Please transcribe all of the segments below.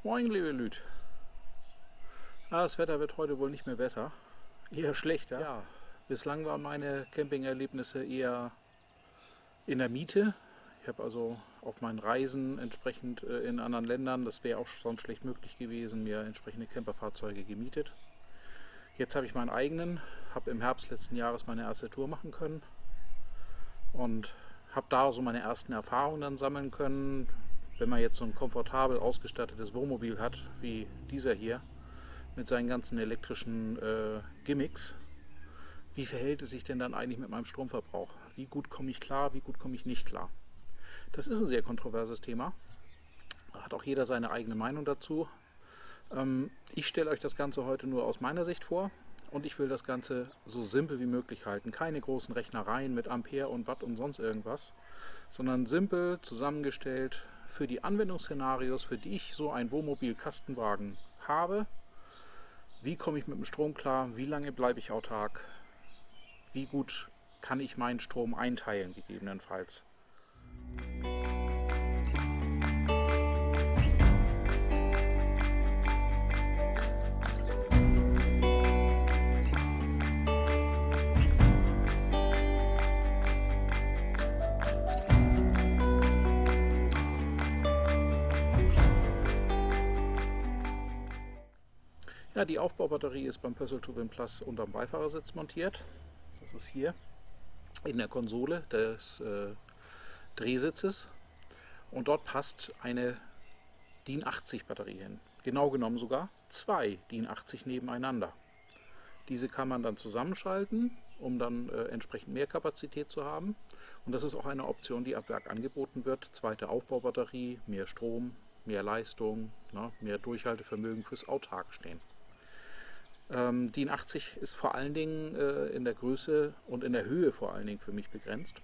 Moin, liebe Lüd. Das Wetter wird heute wohl nicht mehr besser, eher schlechter. Ja, bislang waren meine Campingerlebnisse eher in der Miete. Ich habe also auf meinen Reisen entsprechend in anderen Ländern, das wäre auch sonst schlecht möglich gewesen, mir entsprechende Camperfahrzeuge gemietet. Jetzt habe ich meinen eigenen, habe im Herbst letzten Jahres meine erste Tour machen können und habe da so meine ersten Erfahrungen dann sammeln können. Wenn man jetzt so ein komfortabel ausgestattetes Wohnmobil hat, wie dieser hier, mit seinen ganzen elektrischen Gimmicks, wie verhält es sich denn dann eigentlich mit meinem Stromverbrauch? Wie gut komme ich klar, wie gut komme ich nicht klar? Das ist ein sehr kontroverses Thema. Da hat auch jeder seine eigene Meinung dazu. Ich stelle euch das Ganze heute nur aus meiner Sicht vor und ich will das Ganze so simpel wie möglich halten. Keine großen Rechnereien mit Ampere und Watt und sonst irgendwas, sondern simpel zusammengestellt für die Anwendungsszenarios, für die ich so ein Wohnmobil-Kastenwagen habe. Wie komme ich mit dem Strom klar? Wie lange bleibe ich autark? Wie gut kann ich meinen Strom einteilen, gegebenenfalls? Ja, die Aufbaubatterie ist beim Pössl 2 Win Plus unterm Beifahrersitz montiert. Das ist hier in der Konsole des Drehsitzes. Und dort passt eine DIN 80 Batterie hin. Genau genommen sogar zwei DIN 80 nebeneinander. Diese kann man dann zusammenschalten, um dann entsprechend mehr Kapazität zu haben. Und das ist auch eine Option, die ab Werk angeboten wird. Zweite Aufbaubatterie, mehr Strom, mehr Leistung, mehr Durchhaltevermögen fürs Autarkstehen. DIN 80 ist vor allen Dingen in der Größe und in der Höhe vor allen Dingen für mich begrenzt.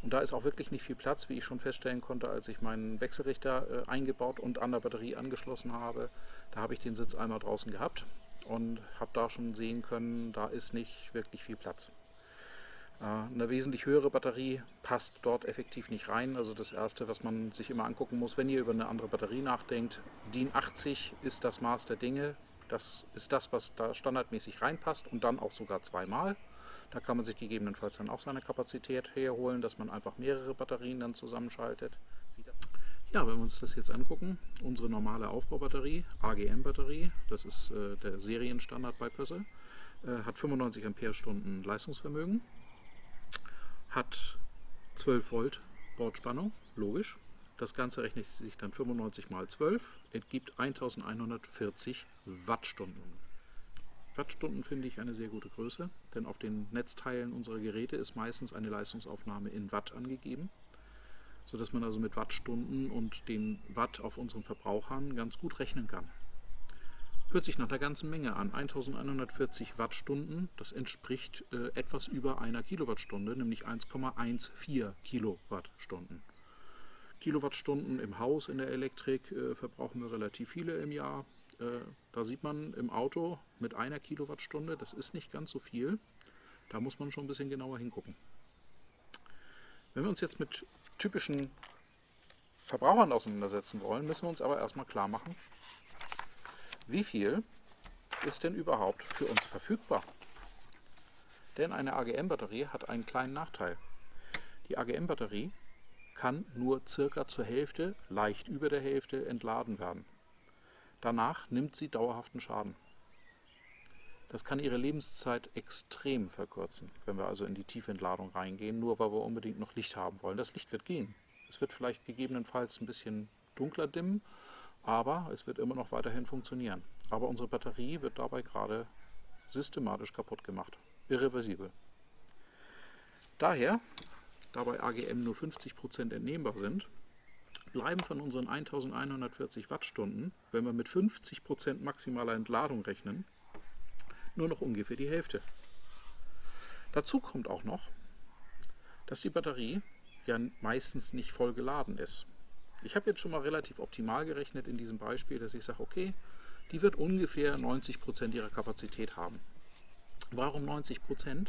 Und da ist auch wirklich nicht viel Platz, wie ich schon feststellen konnte, als ich meinen Wechselrichter eingebaut und an der Batterie angeschlossen habe. Da habe ich den Sitz einmal draußen gehabt und habe da schon sehen können, da ist nicht wirklich viel Platz. Eine wesentlich höhere Batterie passt dort effektiv nicht rein. Also das Erste, was man sich immer angucken muss, wenn ihr über eine andere Batterie nachdenkt, DIN 80 ist das Maß der Dinge. Das ist das, was da standardmäßig reinpasst und dann auch sogar zweimal. Da kann man sich gegebenenfalls dann auch seine Kapazität herholen, dass man einfach mehrere Batterien dann zusammenschaltet. Ja, wenn wir uns das jetzt angucken, unsere normale Aufbaubatterie, AGM-Batterie, das ist der Serienstandard bei Pössl, hat 95 Ampere-Stunden Leistungsvermögen, hat 12 Volt Bordspannung, logisch. Das Ganze rechnet sich dann 95 mal 12, entgibt 1140 Wattstunden. Wattstunden finde ich eine sehr gute Größe, denn auf den Netzteilen unserer Geräte ist meistens eine Leistungsaufnahme in Watt angegeben, sodass man also mit Wattstunden und den Watt auf unseren Verbrauchern ganz gut rechnen kann. Hört sich nach einer ganzen Menge an. 1140 Wattstunden, das entspricht etwas über einer Kilowattstunde, nämlich 1,14 Kilowattstunden. Kilowattstunden im Haus in der Elektrik verbrauchen wir relativ viele im Jahr. Da sieht man im Auto mit einer Kilowattstunde, das ist nicht ganz so viel. Da muss man schon ein bisschen genauer hingucken. Wenn wir uns jetzt mit typischen Verbrauchern auseinandersetzen wollen, müssen wir uns aber erstmal klar machen, wie viel ist denn überhaupt für uns verfügbar? Denn eine AGM-Batterie hat einen kleinen Nachteil. Die AGM-Batterie kann nur circa zur Hälfte, leicht über der Hälfte entladen werden. Danach nimmt sie dauerhaften Schaden. Das kann ihre Lebenszeit extrem verkürzen, wenn wir also in die Tiefentladung reingehen, nur weil wir unbedingt noch Licht haben wollen. Das Licht wird gehen. Es wird vielleicht gegebenenfalls ein bisschen dunkler dimmen, aber es wird immer noch weiterhin funktionieren. Aber unsere Batterie wird dabei gerade systematisch kaputt gemacht. Irreversibel. Daher, da bei AGM nur 50% entnehmbar sind, bleiben von unseren 1140 Wattstunden, wenn wir mit 50% maximaler Entladung rechnen, nur noch ungefähr die Hälfte. Dazu kommt auch noch, dass die Batterie ja meistens nicht voll geladen ist. Ich habe jetzt schon mal relativ optimal gerechnet in diesem Beispiel, dass ich sage, okay, die wird ungefähr 90% ihrer Kapazität haben. Warum 90%?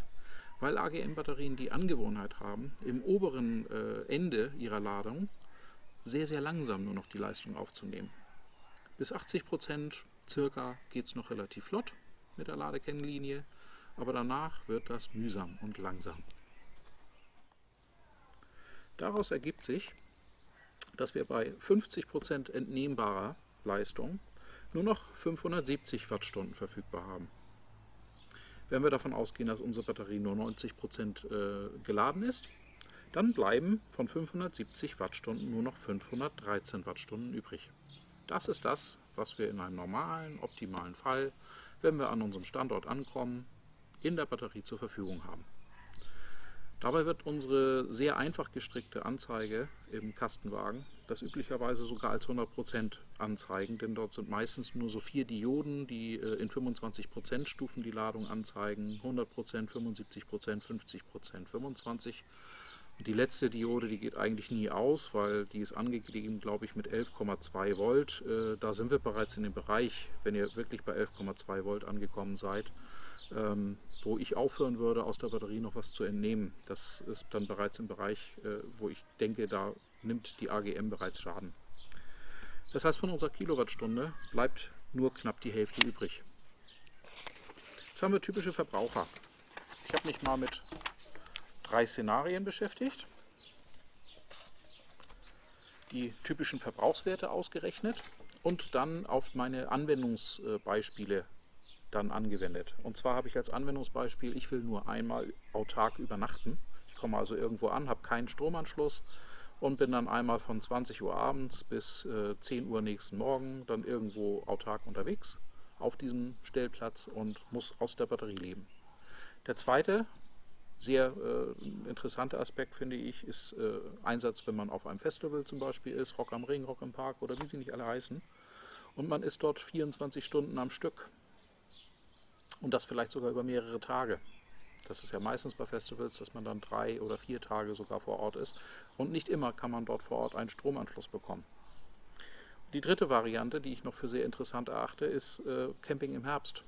Weil AGM-Batterien die Angewohnheit haben, im oberen Ende ihrer Ladung sehr, sehr langsam nur noch die Leistung aufzunehmen. Bis 80% circa geht es noch relativ flott mit der Ladekennlinie, aber danach wird das mühsam und langsam. Daraus ergibt sich, dass wir bei 50% entnehmbarer Leistung nur noch 570 Wattstunden verfügbar haben. Wenn wir davon ausgehen, dass unsere Batterie nur 90% geladen ist, dann bleiben von 570 Wattstunden nur noch 513 Wattstunden übrig. Das ist das, was wir in einem normalen, optimalen Fall, wenn wir an unserem Standort ankommen, in der Batterie zur Verfügung haben. Dabei wird unsere sehr einfach gestrickte Anzeige im Kastenwagen das üblicherweise sogar als 100% anzeigen, denn dort sind meistens nur so 4 Dioden, die in 25% Stufen die Ladung anzeigen, 100%, 75%, 50%, 25%. Und die letzte Diode, die geht eigentlich nie aus, weil die ist angegeben, glaube ich, mit 11,2 Volt. Da sind wir bereits in dem Bereich, wenn ihr wirklich bei 11,2 Volt angekommen seid, wo ich aufhören würde, aus der Batterie noch was zu entnehmen. Das ist dann bereits im Bereich, wo ich denke, da nimmt die AGM bereits Schaden. Das heißt, von unserer Kilowattstunde bleibt nur knapp die Hälfte übrig. Jetzt haben wir typische Verbraucher. Ich habe mich mal mit 3 Szenarien beschäftigt, die typischen Verbrauchswerte ausgerechnet und dann auf meine Anwendungsbeispiele dann angewendet. Und zwar habe ich als Anwendungsbeispiel, ich will nur einmal autark übernachten. Ich komme also irgendwo an, habe keinen Stromanschluss und bin dann einmal von 20 Uhr abends bis 10 Uhr nächsten Morgen dann irgendwo autark unterwegs auf diesem Stellplatz und muss aus der Batterie leben. Der zweite sehr interessanter Aspekt, finde ich, ist Einsatz, wenn man auf einem Festival zum Beispiel ist, Rock am Ring, Rock im Park oder wie sie nicht alle heißen. Und man ist dort 24 Stunden am Stück. Und das vielleicht sogar über mehrere Tage. Das ist ja meistens bei Festivals, dass man dann 3 oder 4 Tage sogar vor Ort ist. Und nicht immer kann man dort vor Ort einen Stromanschluss bekommen. Die dritte Variante, die ich noch für sehr interessant erachte, ist Camping im Herbst.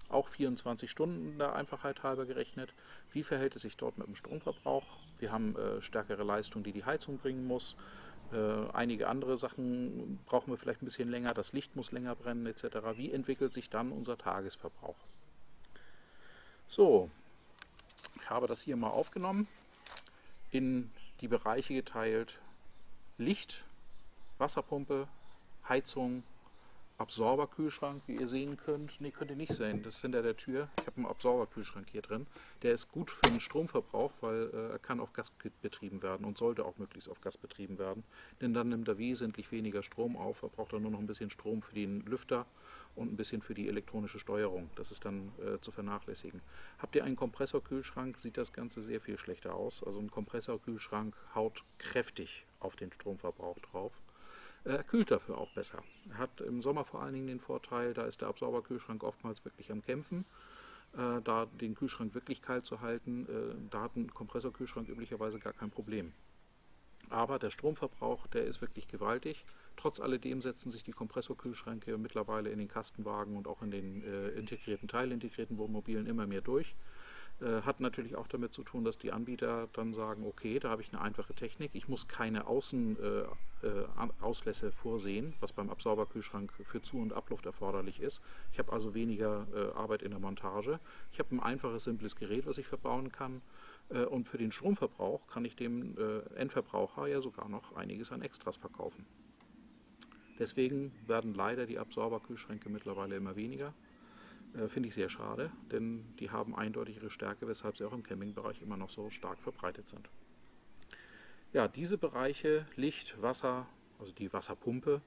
Auch 24 Stunden der Einfachheit halber gerechnet. Wie verhält es sich dort mit dem Stromverbrauch? Wir haben stärkere Leistung, die die Heizung bringen muss. Einige andere Sachen brauchen wir vielleicht ein bisschen länger. Das Licht muss länger brennen etc. Wie entwickelt sich dann unser Tagesverbrauch? So, ich habe das hier mal aufgenommen, in die Bereiche geteilt. Licht, Wasserpumpe, Heizung, Absorberkühlschrank, wie ihr sehen könnt. Ne, könnt ihr nicht sehen, das ist hinter der Tür. Ich habe einen Absorberkühlschrank hier drin. Der ist gut für den Stromverbrauch, weil er kann auf Gas betrieben werden und sollte auch möglichst auf Gas betrieben werden. Denn dann nimmt er wesentlich weniger Strom auf. Er braucht dann nur noch ein bisschen Strom für den Lüfter und ein bisschen für die elektronische Steuerung. Das ist dann zu vernachlässigen. Habt ihr einen Kompressorkühlschrank, sieht das Ganze sehr viel schlechter aus. Also ein Kompressorkühlschrank haut kräftig auf den Stromverbrauch drauf. Er kühlt dafür auch besser. Er hat im Sommer vor allen Dingen den Vorteil, da ist der Absorberkühlschrank oftmals wirklich am Kämpfen, da den Kühlschrank wirklich kalt zu halten. Da hat ein Kompressorkühlschrank üblicherweise gar kein Problem. Aber der Stromverbrauch, der ist wirklich gewaltig. Trotz alledem setzen sich die Kompressorkühlschränke mittlerweile in den Kastenwagen und auch in den teilintegrierten Wohnmobilen immer mehr durch. Hat natürlich auch damit zu tun, dass die Anbieter dann sagen, okay, da habe ich eine einfache Technik, ich muss keine Auslässe vorsehen, was beim Absorberkühlschrank für Zu- und Abluft erforderlich ist. Ich habe also weniger Arbeit in der Montage. Ich habe ein einfaches, simples Gerät, was ich verbauen kann. Und für den Stromverbrauch kann ich dem Endverbraucher ja sogar noch einiges an Extras verkaufen. Deswegen werden leider die Absorberkühlschränke mittlerweile immer weniger. Finde ich sehr schade, denn die haben eindeutig ihre Stärke, weshalb sie auch im Campingbereich immer noch so stark verbreitet sind. Ja, diese Bereiche Licht, Wasser, also die Wasserpumpe,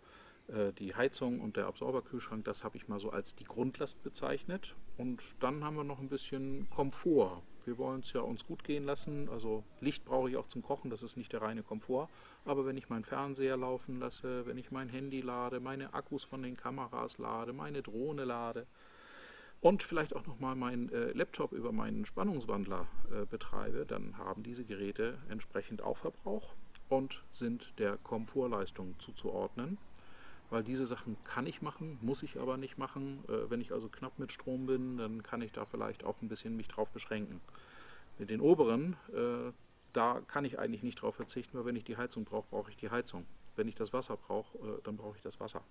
die Heizung und der Absorberkühlschrank, das habe ich mal so als die Grundlast bezeichnet. Und dann haben wir noch ein bisschen Komfort. Wir wollen es ja uns gut gehen lassen, also Licht brauche ich auch zum Kochen, das ist nicht der reine Komfort. Aber wenn ich meinen Fernseher laufen lasse, wenn ich mein Handy lade, meine Akkus von den Kameras lade, meine Drohne lade, und vielleicht auch nochmal meinen Laptop über meinen Spannungswandler betreibe, dann haben diese Geräte entsprechend auch Verbrauch und sind der Komfortleistung zuzuordnen. Weil diese Sachen kann ich machen, muss ich aber nicht machen. Wenn ich also knapp mit Strom bin, dann kann ich da vielleicht auch ein bisschen mich drauf beschränken. Mit den oberen, da kann ich eigentlich nicht drauf verzichten, weil wenn ich die Heizung brauche, brauche ich die Heizung. Wenn ich das Wasser brauche, dann brauche ich das Wasser.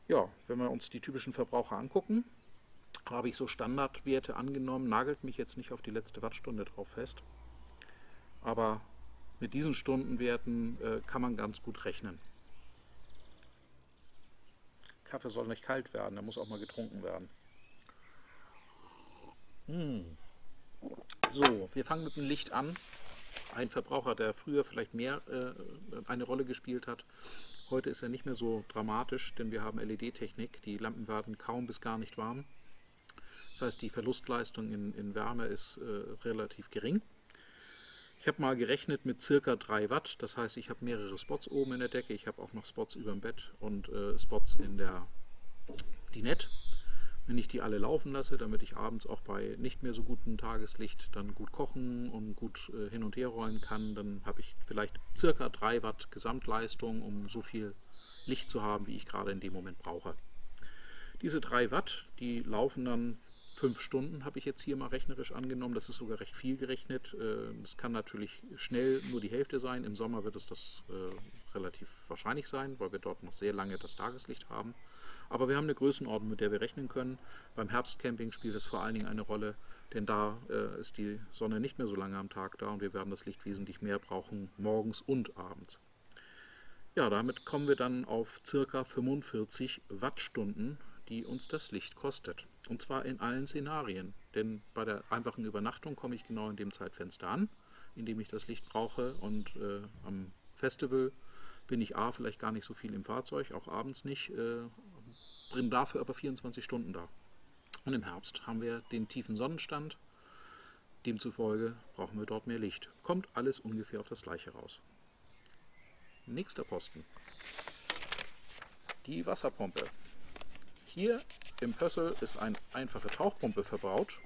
Ja, wenn wir uns die typischen Verbraucher angucken, habe ich so Standardwerte angenommen, nagelt mich jetzt nicht auf die letzte Wattstunde drauf fest, aber mit diesen Stundenwerten kann man ganz gut rechnen. Kaffee soll nicht kalt werden, der muss auch mal getrunken werden. So, wir fangen mit dem Licht an. Ein Verbraucher, der früher vielleicht mehr eine Rolle gespielt hat. Heute ist er nicht mehr so dramatisch, denn wir haben LED-Technik. Die Lampen werden kaum bis gar nicht warm. Das heißt, die Verlustleistung in Wärme ist relativ gering. Ich habe mal gerechnet mit circa 3 Watt. Das heißt, ich habe mehrere Spots oben in der Decke. Ich habe auch noch Spots über dem Bett und Spots in der Dinette. Wenn ich die alle laufen lasse, damit ich abends auch bei nicht mehr so gutem Tageslicht dann gut kochen und gut hin und her rollen kann, dann habe ich vielleicht circa 3 Watt Gesamtleistung, um so viel Licht zu haben, wie ich gerade in dem Moment brauche. Diese 3 Watt, die laufen dann 5 Stunden, habe ich jetzt hier mal rechnerisch angenommen. Das ist sogar recht viel gerechnet. Das kann natürlich schnell nur die Hälfte sein. Im Sommer wird es das relativ wahrscheinlich sein, weil wir dort noch sehr lange das Tageslicht haben. Aber wir haben eine Größenordnung, mit der wir rechnen können. Beim Herbstcamping spielt es vor allen Dingen eine Rolle, denn da ist die Sonne nicht mehr so lange am Tag da und wir werden das Licht wesentlich mehr brauchen, morgens und abends. Ja, damit kommen wir dann auf ca. 45 Wattstunden, die uns das Licht kostet. Und zwar in allen Szenarien. Denn bei der einfachen Übernachtung komme ich genau in dem Zeitfenster an, in dem ich das Licht brauche. Und am Festival bin ich vielleicht gar nicht so viel im Fahrzeug, auch abends nicht, bin dafür aber 24 Stunden da. Und im Herbst haben wir den tiefen Sonnenstand. Demzufolge brauchen wir dort mehr Licht. Kommt alles ungefähr auf das Gleiche raus. Nächster Posten. Die Wasserpumpe. Hier im Pössl ist eine einfache Tauchpumpe verbaut.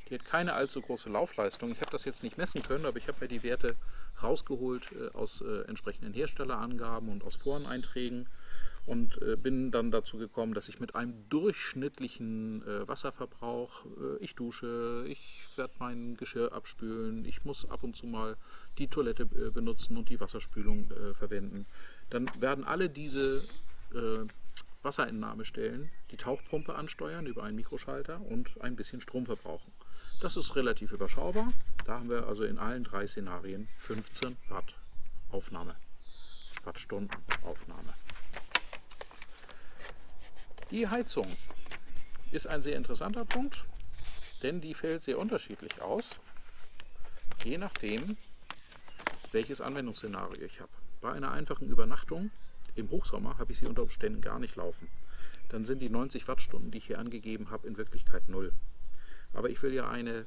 Die hat keine allzu große Laufleistung. Ich habe das jetzt nicht messen können, aber ich habe mir die Werte rausgeholt aus entsprechenden Herstellerangaben und aus Foreneinträgen und bin dann dazu gekommen, dass ich mit einem durchschnittlichen Wasserverbrauch, ich dusche, ich werde mein Geschirr abspülen, ich muss ab und zu mal die Toilette benutzen und die Wasserspülung verwenden. Dann werden alle diese Wasserentnahmestellen die Tauchpumpe ansteuern über einen Mikroschalter und ein bisschen Strom verbrauchen. Das ist relativ überschaubar. Da haben wir also in allen 3 Szenarien 15 Watt Aufnahme, Wattstunden Aufnahme. Die Heizung ist ein sehr interessanter Punkt, denn die fällt sehr unterschiedlich aus, je nachdem, welches Anwendungsszenario ich habe. Bei einer einfachen Übernachtung im Hochsommer habe ich sie unter Umständen gar nicht laufen. Dann sind die 90 Wattstunden, die ich hier angegeben habe, in Wirklichkeit 0. Aber ich will ja eine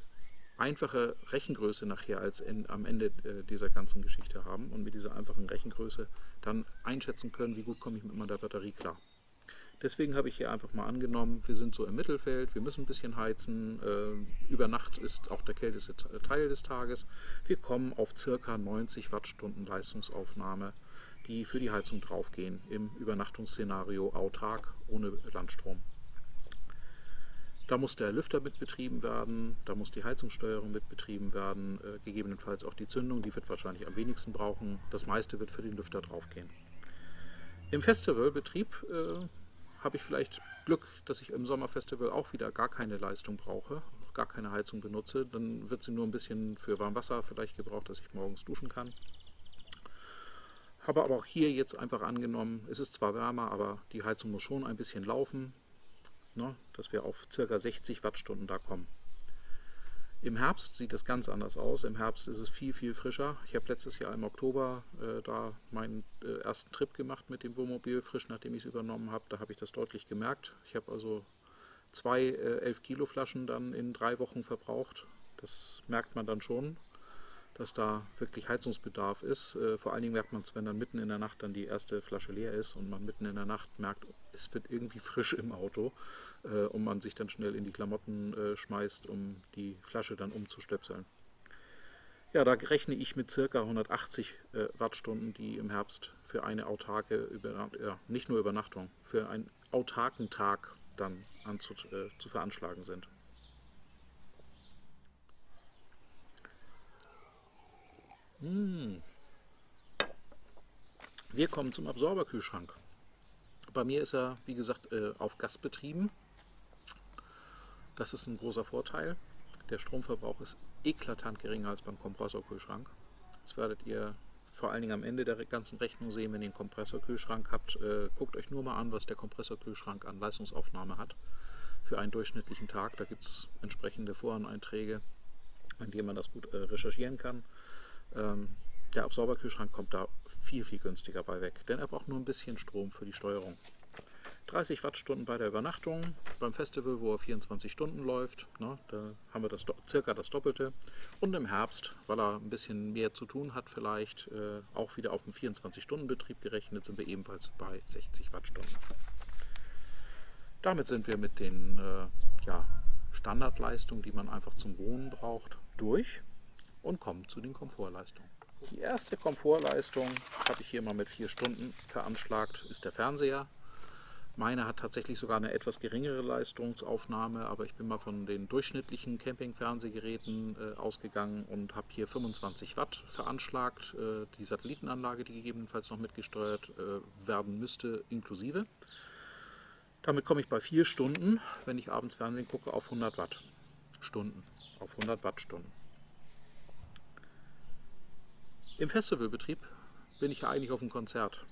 einfache Rechengröße nachher am Ende dieser ganzen Geschichte haben und mit dieser einfachen Rechengröße dann einschätzen können, wie gut komme ich mit meiner Batterie klar. Deswegen habe ich hier einfach mal angenommen, wir sind so im Mittelfeld, wir müssen ein bisschen heizen. Über Nacht ist auch der kälteste Teil des Tages. Wir kommen auf ca. 90 Wattstunden Leistungsaufnahme, die für die Heizung draufgehen, im Übernachtungsszenario autark, ohne Landstrom. Da muss der Lüfter mit betrieben werden, da muss die Heizungssteuerung mit betrieben werden, gegebenenfalls auch die Zündung, die wird wahrscheinlich am wenigsten brauchen. Das meiste wird für den Lüfter draufgehen. Im Festivalbetrieb habe ich vielleicht Glück, dass ich im Sommerfestival auch wieder gar keine Leistung brauche, gar keine Heizung benutze. Dann wird sie nur ein bisschen für Warmwasser vielleicht gebraucht, dass ich morgens duschen kann. Habe aber auch hier jetzt einfach angenommen, es ist zwar wärmer, aber die Heizung muss schon ein bisschen laufen, ne, dass wir auf ca. 60 Wattstunden da kommen. Im Herbst sieht es ganz anders aus. Im Herbst ist es viel, viel frischer. Ich habe letztes Jahr im Oktober da meinen ersten Trip gemacht mit dem Wohnmobil, frisch nachdem ich es übernommen habe. Da habe ich das deutlich gemerkt. Ich habe also 2 11-Kilo-Flaschen dann in 3 Wochen verbraucht. Das merkt man dann schon, dass da wirklich Heizungsbedarf ist. Vor allen Dingen merkt man es, wenn dann mitten in der Nacht dann die erste Flasche leer ist und man mitten in der Nacht merkt, es wird irgendwie frisch im Auto und man sich dann schnell in die Klamotten schmeißt, um die Flasche dann umzustöpseln. Ja, da rechne ich mit ca. 180 Wattstunden, die im Herbst für eine autarke, nicht nur Übernachtung, für einen autarken Tag dann zu veranschlagen sind. Wir kommen zum Absorberkühlschrank. Bei mir ist er, wie gesagt, auf Gas betrieben. Das ist ein großer Vorteil. Der Stromverbrauch ist eklatant geringer als beim Kompressorkühlschrank. Das werdet ihr vor allen Dingen am Ende der ganzen Rechnung sehen, wenn ihr einen Kompressorkühlschrank habt. Guckt euch nur mal an, was der Kompressorkühlschrank an Leistungsaufnahme hat für einen durchschnittlichen Tag. Da gibt es entsprechende Foreneinträge, an denen man das gut recherchieren kann. Der Absorberkühlschrank kommt da viel, viel günstiger bei weg, denn er braucht nur ein bisschen Strom für die Steuerung. 30 Wattstunden bei der Übernachtung, beim Festival, wo er 24 Stunden läuft, ne, da haben wir circa das Doppelte. Und im Herbst, weil er ein bisschen mehr zu tun hat vielleicht, auch wieder auf einen 24-Stunden-Betrieb gerechnet, sind wir ebenfalls bei 60 Wattstunden. Damit sind wir mit den Standardleistungen, die man einfach zum Wohnen braucht, durch und kommen zu den Komfortleistungen. Die erste Komfortleistung habe ich hier mal mit 4 Stunden veranschlagt, ist der Fernseher. Meine hat tatsächlich sogar eine etwas geringere Leistungsaufnahme, aber ich bin mal von den durchschnittlichen Camping-Fernsehgeräten ausgegangen und habe hier 25 Watt veranschlagt. Die Satellitenanlage, die gegebenenfalls noch mitgesteuert werden müsste, inklusive. Damit komme ich bei 4 Stunden, wenn ich abends Fernsehen gucke, auf 100 Wattstunden. Auf 100 Wattstunden. Im Festivalbetrieb bin ich ja eigentlich auf einem Konzert.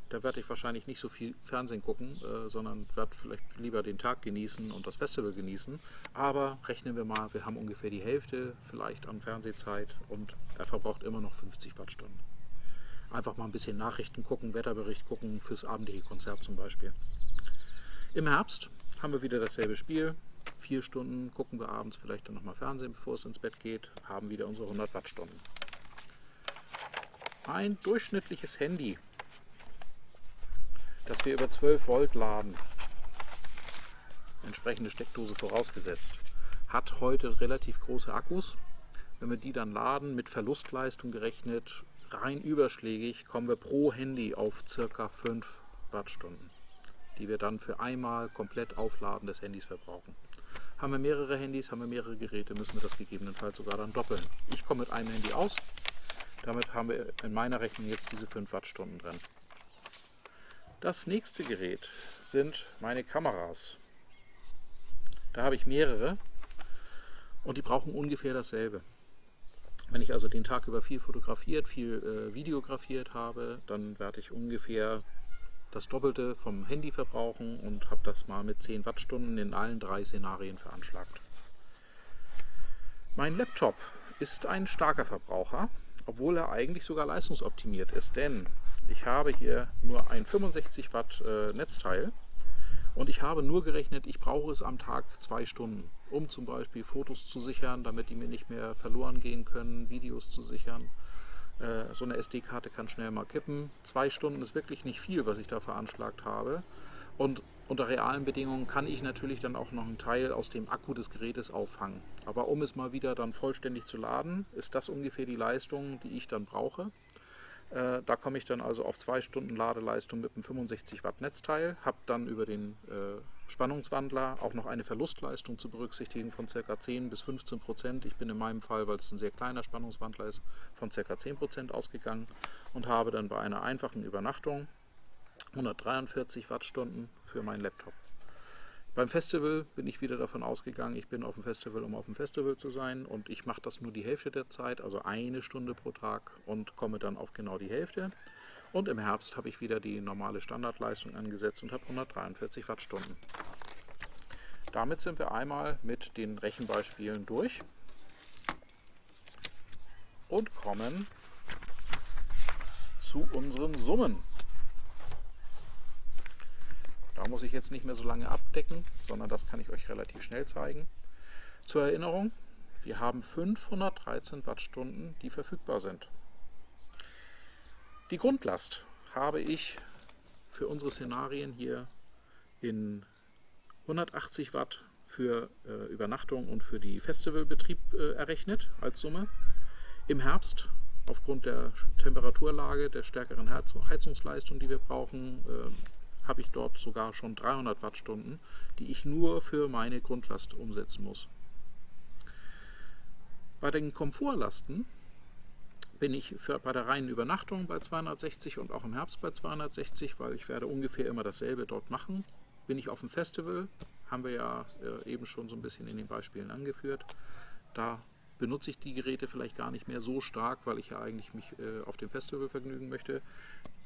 Da werde ich wahrscheinlich nicht so viel Fernsehen gucken, sondern werde vielleicht lieber den Tag genießen und das Festival genießen. Aber rechnen wir mal, wir haben ungefähr die Hälfte vielleicht an Fernsehzeit und er verbraucht immer noch 50 Wattstunden. Einfach mal ein bisschen Nachrichten gucken, Wetterbericht gucken, fürs abendliche Konzert zum Beispiel. Im Herbst haben wir wieder dasselbe Spiel. 4 Stunden gucken wir abends vielleicht dann nochmal Fernsehen, bevor es ins Bett geht, haben wieder unsere 100 Wattstunden. Ein durchschnittliches Handy, das wir über 12 Volt laden, entsprechende Steckdose vorausgesetzt, hat heute relativ große Akkus. Wenn wir die dann laden, mit Verlustleistung gerechnet, rein überschlägig, kommen wir pro Handy auf ca. 5 Wattstunden, die wir dann für einmal komplett Aufladen des Handys verbrauchen. Haben wir mehrere Handys, haben wir mehrere Geräte, müssen wir das gegebenenfalls sogar dann doppeln. Ich komme mit einem Handy aus, damit haben wir in meiner Rechnung jetzt diese 5 Wattstunden drin. Das nächste Gerät sind meine Kameras. Da habe ich mehrere und die brauchen ungefähr dasselbe. Wenn ich also den Tag über viel fotografiert, viel videografiert habe, dann werde ich ungefähr das Doppelte vom Handy verbrauchen und habe das mal mit 10 Wattstunden in allen 3 Szenarien veranschlagt. Mein Laptop ist ein starker Verbraucher, obwohl er eigentlich sogar leistungsoptimiert ist, denn ich habe hier nur ein 65 Watt Netzteil und ich habe nur gerechnet, ich brauche es am Tag 2 Stunden, um zum Beispiel Fotos zu sichern, damit die mir nicht mehr verloren gehen können, Videos zu sichern. So eine SD-Karte kann schnell mal kippen. 2 Stunden ist wirklich nicht viel, was ich da veranschlagt habe. Und unter realen Bedingungen kann ich natürlich dann auch noch einen Teil aus dem Akku des Gerätes auffangen. Aber um es mal wieder dann vollständig zu laden, ist das ungefähr die Leistung, die ich dann brauche. Da komme ich dann also auf 2 Stunden Ladeleistung mit einem 65 Watt Netzteil, habe dann über den Spannungswandler auch noch eine Verlustleistung zu berücksichtigen von ca. 10 bis 15%. Ich bin in meinem Fall, weil es ein sehr kleiner Spannungswandler ist, von ca. 10% ausgegangen und habe dann bei einer einfachen Übernachtung 143 Wattstunden für meinen Laptop. Beim Festival bin ich wieder davon ausgegangen, ich bin auf dem Festival, um auf dem Festival zu sein und ich mache das nur die Hälfte der Zeit, also 1 Stunde pro Tag und komme dann auf genau die Hälfte. Und im Herbst habe ich wieder die normale Standardleistung angesetzt und habe 143 Wattstunden. Damit sind wir einmal mit den Rechenbeispielen durch und kommen zu unseren Summen. Da muss ich jetzt nicht mehr so lange abdecken, sondern das kann ich euch relativ schnell zeigen. Zur Erinnerung, wir haben 513 Wattstunden, die verfügbar sind. Die Grundlast habe ich für unsere Szenarien hier in 180 Watt für Übernachtung und für die Festivalbetrieb errechnet als Summe. Im Herbst, aufgrund der Temperaturlage, der stärkeren Heizungsleistung, die wir brauchen, habe ich dort sogar schon 300 Wattstunden, die ich nur für meine Grundlast umsetzen muss. Bei den Komfortlasten bin ich bei der reinen Übernachtung bei 260 und auch im Herbst bei 260, weil ich werde ungefähr immer dasselbe dort machen. Bin ich auf dem Festival, haben wir ja eben schon so ein bisschen in den Beispielen angeführt. Da benutze ich die Geräte vielleicht gar nicht mehr so stark, weil ich ja eigentlich mich auf dem Festival vergnügen möchte.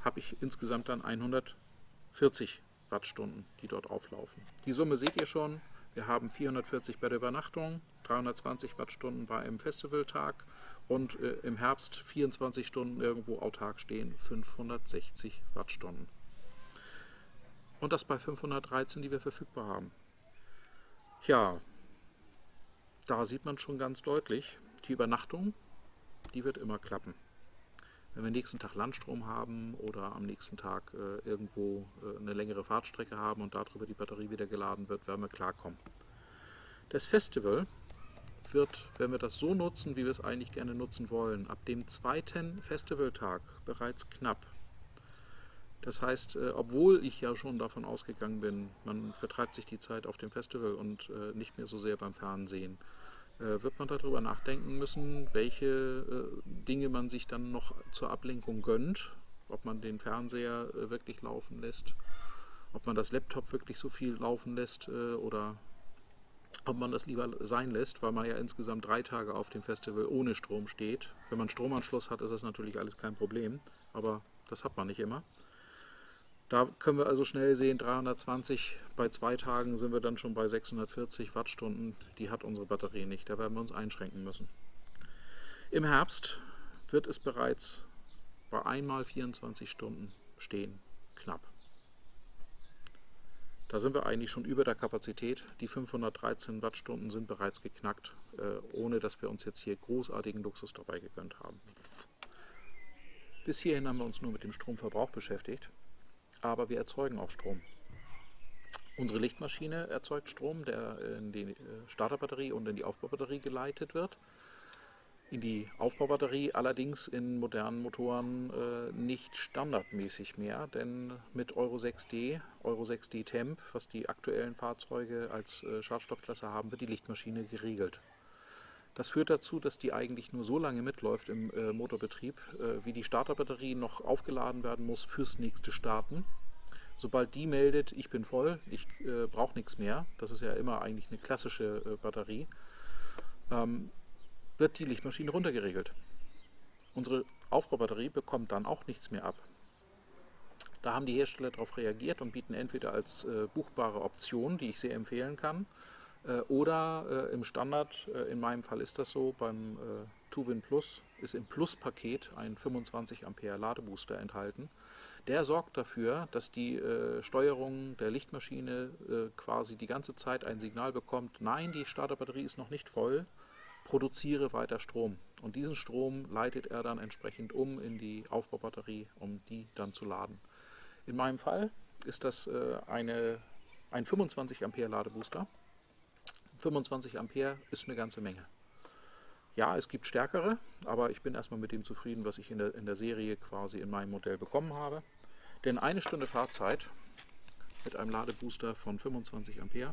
Habe ich insgesamt dann 140 Wattstunden, die dort auflaufen. Die Summe seht ihr schon. Wir haben 440 bei der Übernachtung, 320 Wattstunden bei einem Festivaltag und im Herbst 24 Stunden irgendwo autark stehen, 560 Wattstunden. Und das bei 513, die wir verfügbar haben. Ja, da sieht man schon ganz deutlich, die Übernachtung, die wird immer klappen. Wenn wir nächsten Tag Landstrom haben oder am nächsten Tag irgendwo eine längere Fahrtstrecke haben und darüber die Batterie wieder geladen wird, werden wir klarkommen. Das Festival wird, wenn wir das so nutzen, wie wir es eigentlich gerne nutzen wollen, ab dem zweiten Festivaltag bereits knapp. Das heißt, obwohl ich ja schon davon ausgegangen bin, man vertreibt sich die Zeit auf dem Festival und nicht mehr so sehr beim Fernsehen, wird man darüber nachdenken müssen, welche Dinge man sich dann noch zur Ablenkung gönnt, ob man den Fernseher wirklich laufen lässt, ob man das Laptop wirklich so viel laufen lässt oder ob man das lieber sein lässt, weil man ja insgesamt 3 Tage auf dem Festival ohne Strom steht. Wenn man Stromanschluss hat, ist das natürlich alles kein Problem, aber das hat man nicht immer. Da können wir also schnell sehen, 320, bei 2 Tagen sind wir dann schon bei 640 Wattstunden. Die hat unsere Batterie nicht, da werden wir uns einschränken müssen. Im Herbst wird es bereits bei einmal 24 Stunden stehen, knapp. Da sind wir eigentlich schon über der Kapazität. Die 513 Wattstunden sind bereits geknackt, ohne dass wir uns jetzt hier großartigen Luxus dabei gegönnt haben. Bis hierhin haben wir uns nur mit dem Stromverbrauch beschäftigt. Aber wir erzeugen auch Strom. Unsere Lichtmaschine erzeugt Strom, der in die Starterbatterie und in die Aufbaubatterie geleitet wird. In die Aufbaubatterie allerdings in modernen Motoren nicht standardmäßig mehr, denn mit Euro 6D, Euro 6D Temp, was die aktuellen Fahrzeuge als Schadstoffklasse haben, wird die Lichtmaschine geregelt. Das führt dazu, dass die eigentlich nur so lange mitläuft im Motorbetrieb, wie die Starterbatterie noch aufgeladen werden muss fürs nächste Starten. Sobald die meldet, ich bin voll, ich brauche nichts mehr, das ist ja immer eigentlich eine klassische Batterie, wird die Lichtmaschine runtergeregelt. Unsere Aufbaubatterie bekommt dann auch nichts mehr ab. Da haben die Hersteller darauf reagiert und bieten entweder als buchbare Option, die ich sehr empfehlen kann, oder im Standard, in meinem Fall ist das so, beim Tuwin Plus ist im Plus-Paket ein 25 Ampere Ladebooster enthalten. Der sorgt dafür, dass die Steuerung der Lichtmaschine quasi die ganze Zeit ein Signal bekommt, nein, die Starterbatterie ist noch nicht voll, produziere weiter Strom. Und diesen Strom leitet er dann entsprechend um in die Aufbaubatterie, um die dann zu laden. In meinem Fall ist das ein 25 Ampere Ladebooster. 25 Ampere ist eine ganze Menge. Ja, es gibt stärkere, aber ich bin erstmal mit dem zufrieden, was ich in der Serie quasi in meinem Modell bekommen habe. Denn eine Stunde Fahrzeit mit einem Ladebooster von 25 Ampere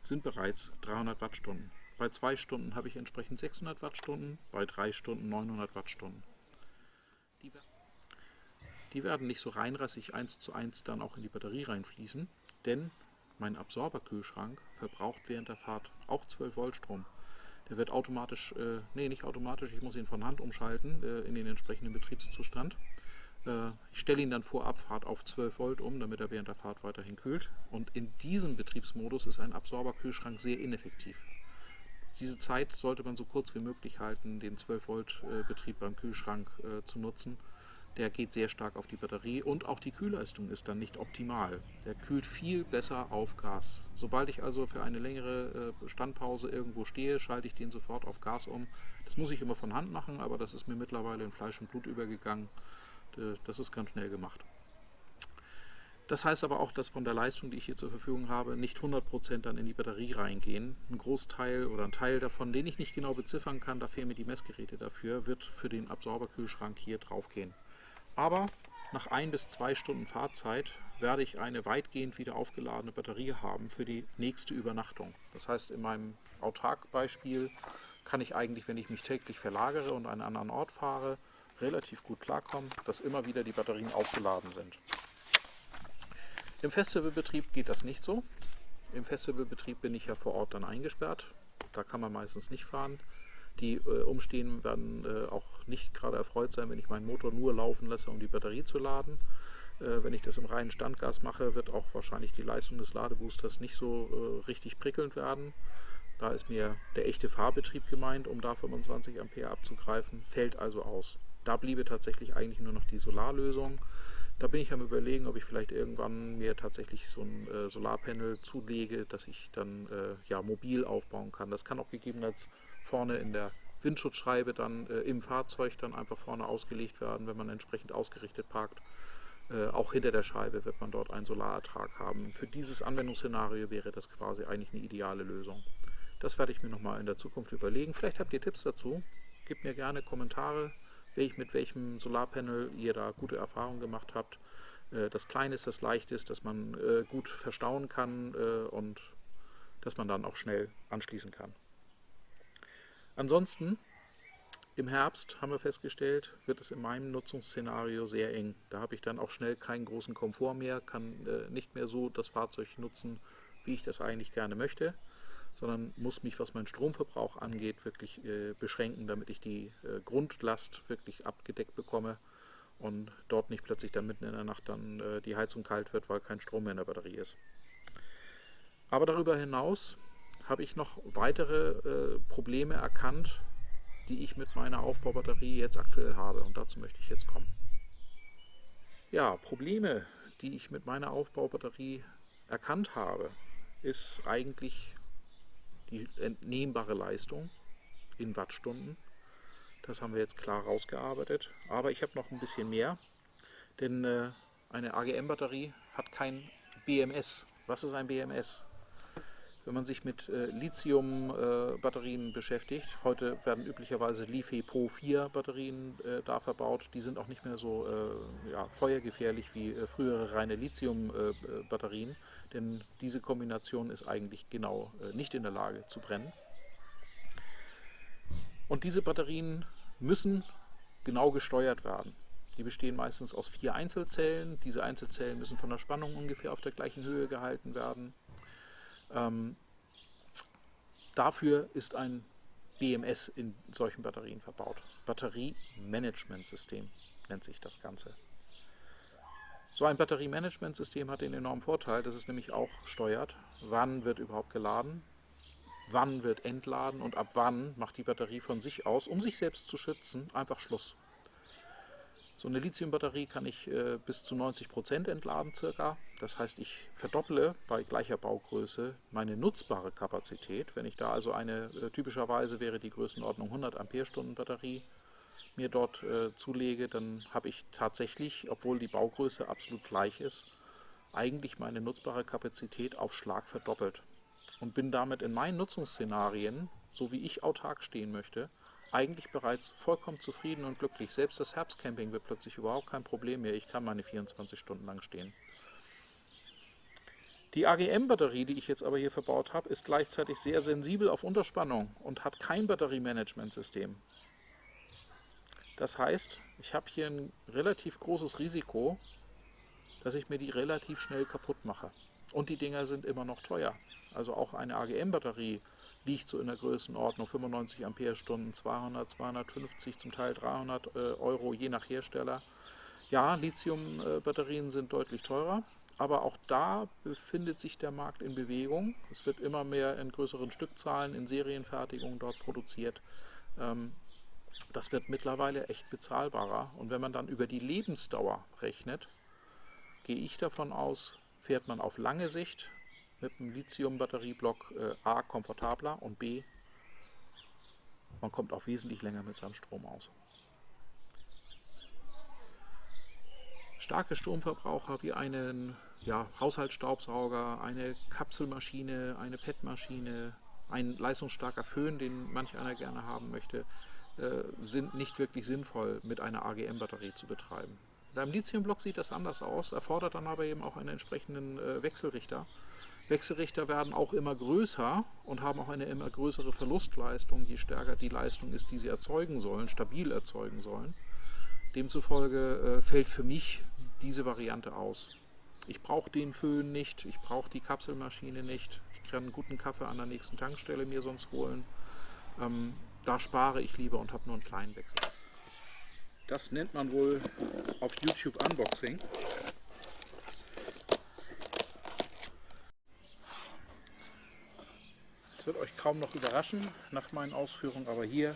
sind bereits 300 Wattstunden. Bei 2 Stunden habe ich entsprechend 600 Wattstunden, bei 3 Stunden 900 Wattstunden. Die werden nicht so reinrassig 1:1 dann auch in die Batterie reinfließen, denn mein Absorberkühlschrank verbraucht während der Fahrt auch 12 Volt Strom. Der wird automatisch, nicht automatisch, ich muss ihn von Hand umschalten in den entsprechenden Betriebszustand. Ich stelle ihn dann vor Abfahrt auf 12 Volt um, damit er während der Fahrt weiterhin kühlt. Und in diesem Betriebsmodus ist ein Absorberkühlschrank sehr ineffektiv. Diese Zeit sollte man so kurz wie möglich halten, den 12 Volt Betrieb beim Kühlschrank zu nutzen. Der geht sehr stark auf die Batterie und auch die Kühlleistung ist dann nicht optimal. Der kühlt viel besser auf Gas. Sobald ich also für eine längere Standpause irgendwo stehe, schalte ich den sofort auf Gas um. Das muss ich immer von Hand machen, aber das ist mir mittlerweile in Fleisch und Blut übergegangen. Das ist ganz schnell gemacht. Das heißt aber auch, dass von der Leistung, die ich hier zur Verfügung habe, nicht 100% dann in die Batterie reingehen. Ein Großteil oder ein Teil davon, den ich nicht genau beziffern kann, da fehlen mir die Messgeräte dafür, wird für den Absorberkühlschrank hier drauf gehen. Aber nach 1 bis 2 Stunden Fahrzeit werde ich eine weitgehend wieder aufgeladene Batterie haben für die nächste Übernachtung. Das heißt, in meinem Autark-Beispiel kann ich eigentlich, wenn ich mich täglich verlagere und an einen anderen Ort fahre, relativ gut klarkomme, dass immer wieder die Batterien aufgeladen sind. Im Festivalbetrieb geht das nicht so. Im Festivalbetrieb bin ich ja vor Ort dann eingesperrt. Da kann man meistens nicht fahren. Die Umstehenden werden auch nicht gerade erfreut sein, wenn ich meinen Motor nur laufen lasse, um die Batterie zu laden. Wenn ich das im reinen Standgas mache, wird auch wahrscheinlich die Leistung des Ladeboosters nicht so richtig prickelnd werden. Da ist mir der echte Fahrbetrieb gemeint, um da 25 Ampere abzugreifen, fällt also aus. Da bliebe tatsächlich eigentlich nur noch die Solarlösung. Da bin ich am Überlegen, ob ich vielleicht irgendwann mir tatsächlich so ein Solarpanel zulege, dass ich dann mobil aufbauen kann. Das kann auch gegebenenfalls vorne in der Windschutzscheibe dann im Fahrzeug dann einfach vorne ausgelegt werden, wenn man entsprechend ausgerichtet parkt. Auch hinter der Scheibe wird man dort einen Solarertrag haben. Für dieses Anwendungsszenario wäre das quasi eigentlich eine ideale Lösung. Das werde ich mir nochmal in der Zukunft überlegen. Vielleicht habt ihr Tipps dazu. Gebt mir gerne Kommentare, mit welchem Solarpanel ihr da gute Erfahrungen gemacht habt. Das kleine ist, das leicht ist, dass man gut verstauen kann und dass man dann auch schnell anschließen kann. Ansonsten, im Herbst, haben wir festgestellt, wird es in meinem Nutzungsszenario sehr eng. Da habe ich dann auch schnell keinen großen Komfort mehr, kann nicht mehr so das Fahrzeug nutzen, wie ich das eigentlich gerne möchte, sondern muss mich, was meinen Stromverbrauch angeht, wirklich beschränken, damit ich die Grundlast wirklich abgedeckt bekomme und dort nicht plötzlich dann mitten in der Nacht dann die Heizung kalt wird, weil kein Strom mehr in der Batterie ist. Aber darüber hinaus habe ich noch weitere Probleme erkannt, die ich mit meiner Aufbaubatterie jetzt aktuell habe, und dazu möchte ich jetzt kommen. Ja, Probleme, die ich mit meiner Aufbaubatterie erkannt habe, ist eigentlich die entnehmbare Leistung in Wattstunden. Das haben wir jetzt klar rausgearbeitet, aber ich habe noch ein bisschen mehr, denn eine AGM-Batterie hat kein BMS. Was ist ein BMS? Wenn man sich mit Lithium-Batterien beschäftigt, heute werden üblicherweise Li-Fe-Po4-Batterien da verbaut, die sind auch nicht mehr so feuergefährlich wie frühere reine Lithium-Batterien, denn diese Kombination ist eigentlich genau nicht in der Lage zu brennen. Und diese Batterien müssen genau gesteuert werden. Die bestehen meistens aus 4 Einzelzellen. Diese Einzelzellen müssen von der Spannung ungefähr auf der gleichen Höhe gehalten werden. Dafür ist ein BMS in solchen Batterien verbaut. Batteriemanagementsystem nennt sich das Ganze. So ein Batteriemanagementsystem hat den enormen Vorteil, dass es nämlich auch steuert, wann wird überhaupt geladen, wann wird entladen und ab wann macht die Batterie von sich aus, um sich selbst zu schützen, einfach Schluss. So eine Lithiumbatterie kann ich bis zu 90% entladen circa. Das heißt, ich verdopple bei gleicher Baugröße meine nutzbare Kapazität. Wenn ich da also typischerweise wäre die Größenordnung 100 Ampere-Stunden Batterie, mir dort zulege, dann habe ich tatsächlich, obwohl die Baugröße absolut gleich ist, eigentlich meine nutzbare Kapazität auf Schlag verdoppelt. Und bin damit in meinen Nutzungsszenarien, so wie ich autark stehen möchte, eigentlich bereits vollkommen zufrieden und glücklich. Selbst das Herbstcamping wird plötzlich überhaupt kein Problem mehr. Ich kann meine 24 Stunden lang stehen. Die AGM-Batterie, die ich jetzt aber hier verbaut habe, ist gleichzeitig sehr sensibel auf Unterspannung und hat kein Batteriemanagementsystem. Das heißt, ich habe hier ein relativ großes Risiko, dass ich mir die relativ schnell kaputt mache. Und die Dinger sind immer noch teuer. Also auch eine AGM-Batterie liegt so in der Größenordnung 95 Ampere-Stunden, 200, 250, zum Teil 300 Euro, je nach Hersteller. Ja, Lithium-Batterien sind deutlich teurer, aber auch da befindet sich der Markt in Bewegung. Es wird immer mehr in größeren Stückzahlen, in Serienfertigung dort produziert. Das wird mittlerweile echt bezahlbarer. Und wenn man dann über die Lebensdauer rechnet, gehe ich davon aus, fährt man auf lange Sicht mit einem Lithium-Batterieblock A komfortabler und B, man kommt auch wesentlich länger mit seinem Strom aus. Starke Stromverbraucher wie einen Haushaltsstaubsauger, eine Kapselmaschine, eine PET-Maschine, ein leistungsstarker Föhn, den manch einer gerne haben möchte, sind nicht wirklich sinnvoll mit einer AGM-Batterie zu betreiben. Beim Lithiumblock sieht das anders aus, erfordert dann aber eben auch einen entsprechenden Wechselrichter. Wechselrichter werden auch immer größer und haben auch eine immer größere Verlustleistung, je stärker die Leistung ist, die sie erzeugen sollen, stabil erzeugen sollen. Demzufolge fällt für mich diese Variante aus. Ich brauche den Föhn nicht, ich brauche die Kapselmaschine nicht. Ich kann einen guten Kaffee an der nächsten Tankstelle mir sonst holen. Da spare ich lieber und habe nur einen kleinen Wechsel. Das nennt man wohl auf YouTube Unboxing. Es wird euch kaum noch überraschen nach meinen Ausführungen, aber hier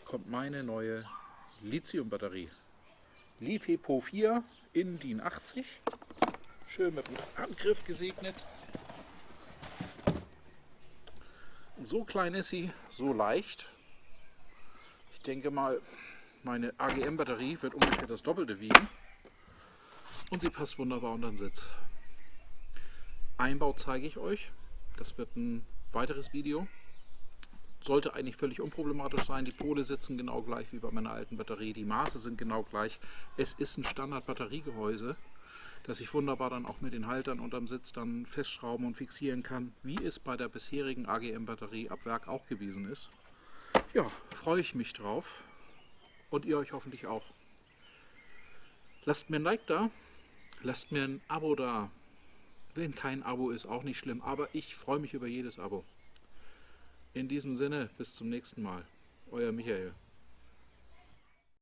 kommt meine neue Lithium-Batterie. LiFePO 4 in DIN 80. Schön mit einem Handgriff gesegnet. So klein ist sie, so leicht. Ich denke mal, meine AGM-Batterie wird ungefähr das Doppelte wiegen. Und sie passt wunderbar unter den Sitz. Einbau zeige ich euch. Das wird ein weiteres Video. Sollte eigentlich völlig unproblematisch sein. Die Pole sitzen genau gleich wie bei meiner alten Batterie. Die Maße sind genau gleich. Es ist ein Standard-Batteriegehäuse, das ich wunderbar dann auch mit den Haltern unterm Sitz dann festschrauben und fixieren kann, wie es bei der bisherigen AGM-Batterie ab Werk auch gewesen ist. Ja, freue ich mich drauf und ihr euch hoffentlich auch. Lasst mir ein Like da, lasst mir ein Abo da. Wenn kein Abo ist, auch nicht schlimm, aber ich freue mich über jedes Abo. In diesem Sinne, bis zum nächsten Mal. Euer Michael.